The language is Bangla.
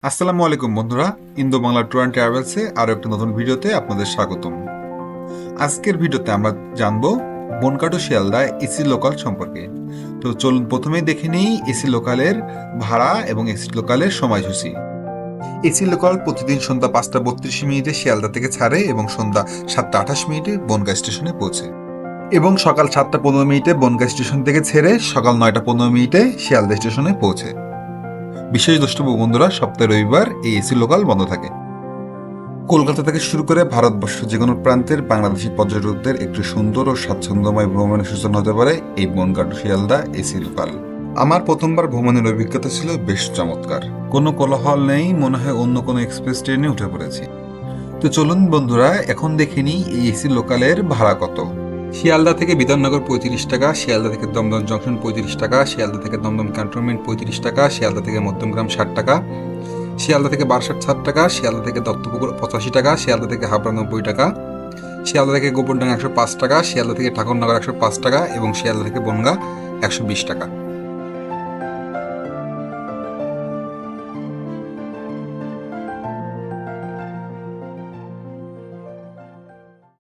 আসসালামু আলাইকুম বন্ধুরা, ইন্দো বাংলা ট্যুর অ্যান্ড ট্রাভেলসে আরও একটা নতুন ভিডিওতে আপনাদের স্বাগতম। আজকের ভিডিওতে আমরা জানবো বনকাটো শিয়ালদা এসি লোকাল সম্পর্কে। তো চলুন প্রথমেই দেখে নিই এসি লোকালের ভাড়া এবং এসি লোকালের সময়সূচি। এসি লোকাল প্রতিদিন সন্ধ্যা 5:32 শিয়ালদা থেকে ছাড়ে এবং সন্ধ্যা 7:28 বনগাঁ স্টেশনে পৌঁছে, এবং সকাল 7:15 বনগাঁ স্টেশন থেকে ছেড়ে সকাল 9:15 শিয়ালদা স্টেশনে পৌঁছে। বিশেষ দ্রষ্টব্য বন্ধুরা, সপ্তাহে রবিবার এই এসি লোকাল বন্ধ থাকে। কলকাতা থেকে শুরু করে ভারতবর্ষ যে কোনো প্রান্তের বাংলাদেশি পর্যটকদের একটি সুন্দর ও স্বাচ্ছন্দ্যময় ভ্রমণের সূচনা হতে পারে এই বনগাঁ শিয়ালদা এসি লোকাল। আমার প্রথমবার ভ্রমণের অভিজ্ঞতা ছিল বেশ চমৎকার। কোনো কোলাহল নেই, মনে হয় অন্য কোনো এক্সপ্রেস ট্রেনে উঠে পড়েছি। তো চলুন বন্ধুরা, এখন দেখে নিই এই এসি লোকালের ভাড়া কত। শিয়ালদা থেকে বিধাননগর 35 টাকা, শিয়ালদা থেকে দমদম জংশন 35 টাকা, শিয়ালদা থেকে দমদম ক্যান্টনমেন্ট 35 টাকা, শিয়ালদা থেকে মধ্যমগ্রাম 60 টাকা, শিয়ালদা থেকে বারাসাত 60 টাকা, শিয়ালদা থেকে দত্তপুকুর 85 টাকা, শিয়ালদা থেকে হাবড়া 90 টাকা, শিয়ালদা থেকে গোবরডাঙ্গা 105 টাকা, শিয়ালদা থেকে ঠাকুরনগর 105 টাকা এবং শিয়ালদা থেকে বনগাঁ 120 টাকা।